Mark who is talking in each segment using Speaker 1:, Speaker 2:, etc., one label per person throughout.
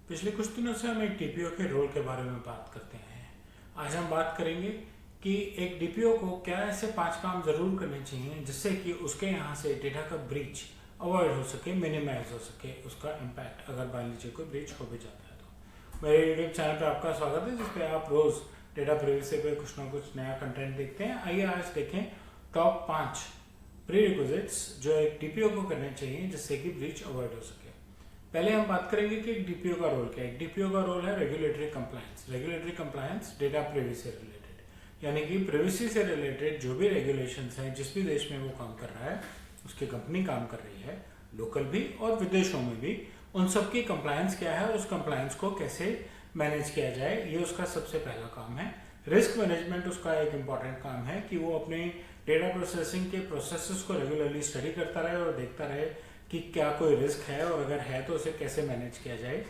Speaker 1: पिछले कुछ दिनों से हम एक डीपीओ के रोल के बारे में बात करते हैं। आज हम बात करेंगे कि एक डीपीओ को क्या ऐसे 5 काम जरूर करने चाहिए जिससे कि उसके यहाँ से डेटा का ब्रीच अवॉइड हो सके, मिनिमाइज हो सके उसका इम्पैक्ट, अगर मान लीजिए कोई ब्रीच हो भी जाता है तो। मेरे यूट्यूब चैनल पे आपका स्वागत है जिसपे आप रोज डेटा प्राइवेसी पे कुछ ना कुछ नया कंटेंट देखते हैं। आइए आज देखें टॉप 5 प्रीरिक्विजिट्स जो एक डीपीओ को करने चाहिए जिससे कि ब्रीच अवॉइड हो सके। पहले हम बात करेंगे कि एक डीपीओ का रोल क्या है। एक डीपीओ का रोल है regulatory compliance. Regulatory compliance data privacy से रिलेटेड, यानी कि प्राइवेसी से रिलेटेड जो भी रेगुलेशंस हैं, जिस भी देश में वो काम कर रहा है, उसकी कंपनी काम कर रही है, लोकल भी और विदेशों में भी, उन सब की कंप्लायंस क्या है, उस कंप्लायंस को कैसे मैनेज किया जाए, ये उसका सबसे पहला काम है। रिस्क मैनेजमेंट उसका एक इम्पॉर्टेंट काम है कि वो अपने डेटा प्रोसेसिंग के प्रोसेसेस को रेगुलरली स्टडी करता रहे और देखता रहे कि क्या कोई रिस्क है और अगर है तो उसे कैसे मैनेज किया जाए।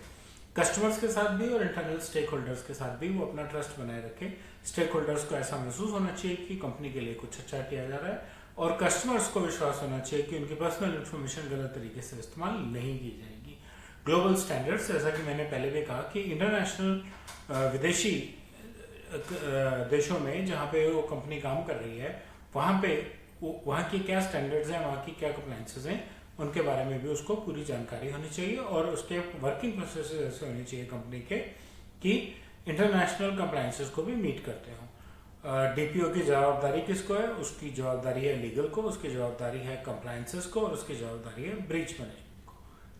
Speaker 1: कस्टमर्स के साथ भी और इंटरनल स्टेक होल्डर्स के साथ भी वो अपना ट्रस्ट बनाए रखे। स्टेक होल्डर्स को ऐसा महसूस होना चाहिए कि कंपनी के लिए कुछ अच्छा किया जा रहा है और कस्टमर्स को विश्वास होना चाहिए कि उनकी पर्सनल इन्फॉर्मेशन गलत तरीके से इस्तेमाल नहीं की जाएगी। ग्लोबल स्टैंडर्ड्स, जैसा कि मैंने पहले भी कहा कि इंटरनेशनल विदेशी देशों में जहाँ पे वो कंपनी काम कर रही है वहाँ की क्या स्टैंडर्ड्स हैं, वहाँ की क्या कंप्लायंसेस हैं, उनके बारे में भी उसको पूरी जानकारी होनी चाहिए और उसके वर्किंग प्रोसेस ऐसे होने चाहिए कंपनी के कि इंटरनेशनल कंप्लायंसेस को भी मीट करते हो। डीपीओ की जवाबदारी किसको है? उसकी जवाबदारी है लीगल को, उसकी जवाबदारी है कंप्लायंसेस को और उसकी जवाबदारी है ब्रीच मैनेजमेंट को।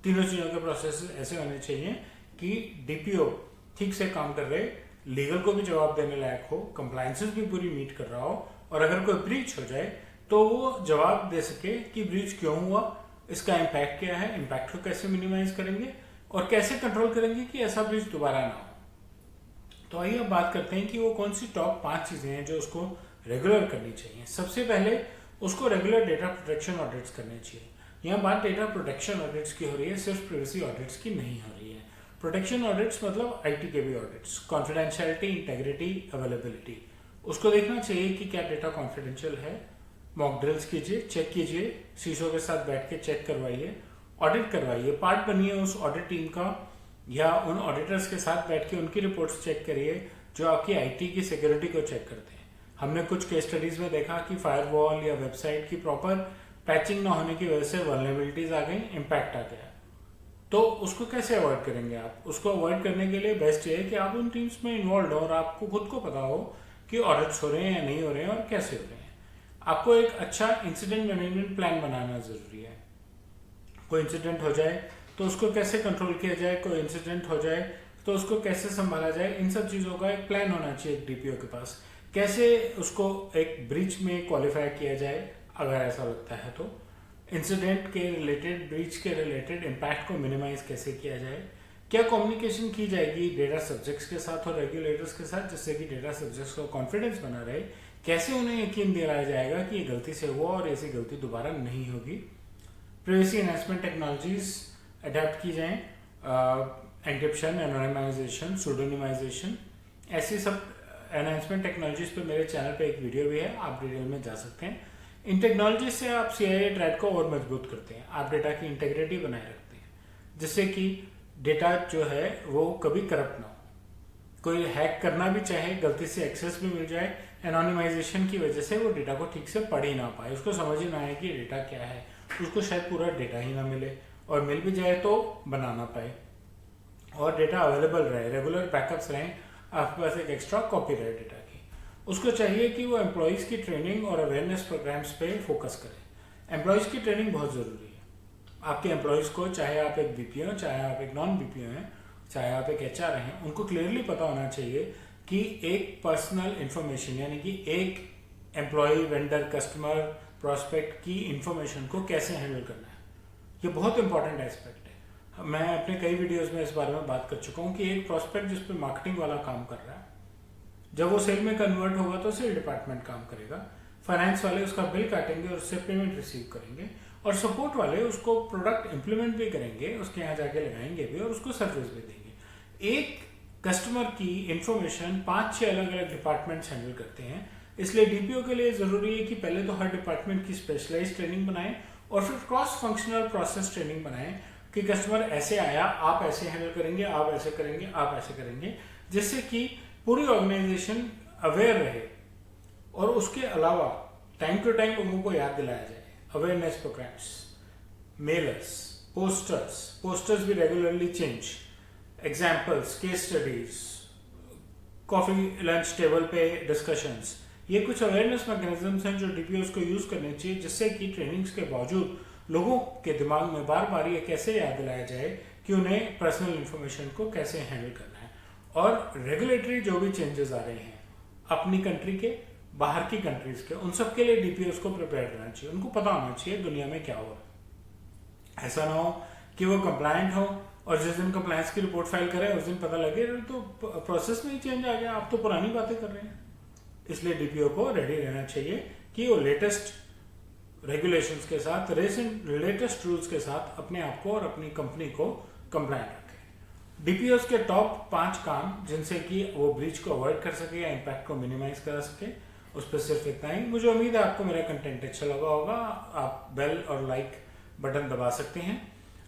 Speaker 1: तीनों चीज़ों के प्रोसेस ऐसे होने चाहिए कि डीपीओ ठीक से काम कर रहे, लीगल को भी जवाब देने लायक हो, कंप्लायंसेस भी पूरी मीट कर रहा हो और अगर कोई ब्रीच हो जाए तो वो जवाब दे सके कि ब्रीच क्यों हुआ, इसका इम्पैक्ट क्या है, इम्पैक्ट को कैसे मिनिमाइज करेंगे और कैसे कंट्रोल करेंगे कि ऐसा ब्रीच दोबारा ना हो। तो आइए अब बात करते हैं कि वो कौन सी टॉप 5 चीजें हैं जो उसको रेगुलर करनी चाहिए। सबसे पहले उसको रेगुलर डेटा प्रोटेक्शन ऑडिट्स करने चाहिए। यहाँ बात डेटा प्रोटेक्शन ऑडिट्स की हो रही है, सिर्फ प्राइवेसी ऑडिट्स की नहीं हो रही है। प्रोटेक्शन ऑडिट्स मतलब आईटी के भी ऑडिट्स, कॉन्फिडेंशियलिटी, इंटेग्रिटी, अवेलेबिलिटी, उसको देखना चाहिए कि क्या डेटा कॉन्फिडेंशियल है। मॉक ड्रिल्स कीजिए, चेक कीजिए, शीशों के साथ बैठ के चेक करवाइए, ऑडिट करवाइए, पार्ट बनिए उस ऑडिट टीम का या उन ऑडिटर्स के साथ बैठ के उनकी रिपोर्ट्स चेक करिए जो आपकी आईटी की सिक्योरिटी को चेक करते हैं। हमने कुछ केस स्टडीज में देखा कि फायरवॉल या वेबसाइट की प्रॉपर पैचिंग ना होने की वजह से वल्नरेबिलिटीज आ गई, इम्पैक्ट आ गया। तो उसको कैसे अवॉइड करेंगे आप? उसको अवॉइड करने के लिए बेस्ट ये है कि आप उन टीम्स में इन्वॉल्व हो और आपको खुद को पता हो कि ऑडिट्स हो रहे हैं या नहीं हो रहे हैं और कैसे हो रहे हैं। आपको एक अच्छा इंसिडेंट मैनेजमेंट प्लान बनाना जरूरी है। कोई इंसिडेंट हो जाए तो उसको कैसे कंट्रोल किया जाए, कोई इंसिडेंट हो जाए तो उसको कैसे संभाला जाए, इन सब चीज़ों का एक प्लान होना चाहिए एक डीपीओ के पास। कैसे उसको एक ब्रीच में क्वालिफाई किया जाए अगर ऐसा लगता है तो, इंसिडेंट के रिलेटेड, ब्रीच के रिलेटेड इम्पैक्ट को मिनिमाइज कैसे किया जाए, क्या कम्युनिकेशन की जाएगी डेटा सब्जेक्ट्स के साथ और रेगुलेटर्स के साथ जिससे कि डेटा सब्जेक्ट्स को कॉन्फिडेंस बना रहे, कैसे उन्हें यकीन दिलाया जाएगा कि ये गलती से हुआ और ऐसी गलती दोबारा नहीं होगी। प्राइवेसी एनहांसमेंट टेक्नोलॉजीज अडेप्ट की जाएं, एन्क्रिप्शन, एनोनिमाइजेशन, सूडोनिमाइजेशन, ऐसी सब एनहांसमेंट टेक्नोलॉजीज पे मेरे चैनल पे एक वीडियो भी है, आप डिटेल में जा सकते हैं। इन टेक्नोलॉजी से आप CIA ट्रैक को और मजबूत करते हैं, आप डेटा की इंटेग्रिटी बनाए रखते हैं जिससे कि डेटा जो है वो कभी करप्ट ना हो। कोई हैक करना भी चाहे, गलती से एक्सेस भी मिल जाए, एनोनिमाइजेशन की वजह से वो डेटा को ठीक से पढ़ ही ना पाए, उसको समझ ही ना आए कि डेटा क्या है, उसको शायद पूरा डेटा ही ना मिले और मिल भी जाए तो बना ना पाए। और डेटा अवेलेबल रहे, रेगुलर बैकअप्स रहें आपके पास एक एक्स्ट्रा कॉपी रहे डेटा की। उसको चाहिए कि वो एम्प्लॉयज़ की ट्रेनिंग और अवेयरनेस प्रोग्राम्स पे फोकस करें। एम्प्लॉयज़ की ट्रेनिंग बहुत ज़रूरी है। आपके एम्प्लॉयज़ को, चाहे आप एक बीपीओ हैं, चाहे आप एक नॉन बीपीओ हैं, चाहे आप एक HR हैं, उनको क्लियरली पता होना चाहिए कि एक पर्सनल इंफॉर्मेशन यानी कि एक एम्प्लॉय, वेंडर, कस्टमर, प्रोस्पेक्ट की इंफॉर्मेशन को कैसे हैंडल करना है। ये बहुत इंपॉर्टेंट एस्पेक्ट है। मैं अपने कई वीडियोस में इस बारे में बात कर चुका हूँ कि एक प्रोस्पेक्ट जिस पे मार्केटिंग वाला काम कर रहा है, जब वो सेल में कन्वर्ट होगा तो सेल डिपार्टमेंट काम करेगा, फाइनेंस वाले उसका बिल काटेंगे और उससे पेमेंट रिसीव करेंगे और सपोर्ट वाले उसको प्रोडक्ट इंप्लीमेंट भी करेंगे, उसके यहाँ जाके लगाएंगे भी और उसको सर्विस भी देंगे। एक कस्टमर की इंफॉर्मेशन 5-6 अलग अलग डिपार्टमेंट्स हैंडल करते हैं, इसलिए डीपीओ के लिए जरूरी है कि पहले तो हर डिपार्टमेंट की स्पेशलाइज्ड ट्रेनिंग बनाएं और फिर क्रॉस फंक्शनल प्रोसेस ट्रेनिंग बनाएं कि कस्टमर ऐसे आया, आप ऐसे हैंडल करेंगे, आप ऐसे करेंगे, आप ऐसे करेंगे, जिससे कि पूरी ऑर्गेनाइजेशन अवेयर रहे। और उसके अलावा टाइम टू टाइम लोगों को याद दिलाया जाए। अवेयरनेस प्रोग्राम्स, मेलर्स, पोस्टर्स भी regularly change, examples, case studies, coffee lunch table पे डिस्कशंस, ये कुछ अवेयरनेस मैकेनिज्म्स हैं जो डीपीओस को यूज करने चाहिए, जिससे कि ट्रेनिंग्स के बावजूद लोगों के दिमाग में बार बार ये कैसे याद दिलाया जाए कि उन्हें पर्सनल इंफॉर्मेशन को कैसे हैंडल करना है। और रेगुलेटरी जो भी चेंजेस आ रहे हैं अपनी कंट्री के, बाहर की कंट्रीज के, उन सब के लिए डीपीओस को प्रिपेयर रहना चाहिए। उनको पता होना चाहिए दुनिया में क्या हो रहा है। ऐसा ना हो कि वो कंप्लायंट हो और जिस दिन कंप्लायंस की रिपोर्ट फाइल करें उस दिन पता लगे तो प्रोसेस में ही चेंज आ गया, आप तो पुरानी बातें कर रहे हैं। इसलिए डीपीओ को रेडी रहना चाहिए कि वो लेटेस्ट रेगुलेशंस के साथ, लेटेस्ट रूल्स के साथ अपने आप को और अपनी कंपनी को कंप्लायंट रखें। डीपीओस के टॉप 5 काम जिनसे कि वो ब्रीच को अवॉइड कर सके या इम्पैक्ट को मिनिमाइज कर सके, उस पर सिर्फ इतना ही। मुझे उम्मीद है आपको मेरा कंटेंट अच्छा लगा होगा। आप बेल और लाइक बटन दबा सकते हैं।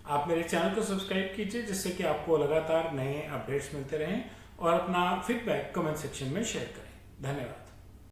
Speaker 1: आप मेरे चैनल को सब्सक्राइब कीजिए जिससे कि आपको लगातार नए अपडेट्स मिलते रहें, और अपना फीडबैक कमेंट सेक्शन में शेयर करें। धन्यवाद।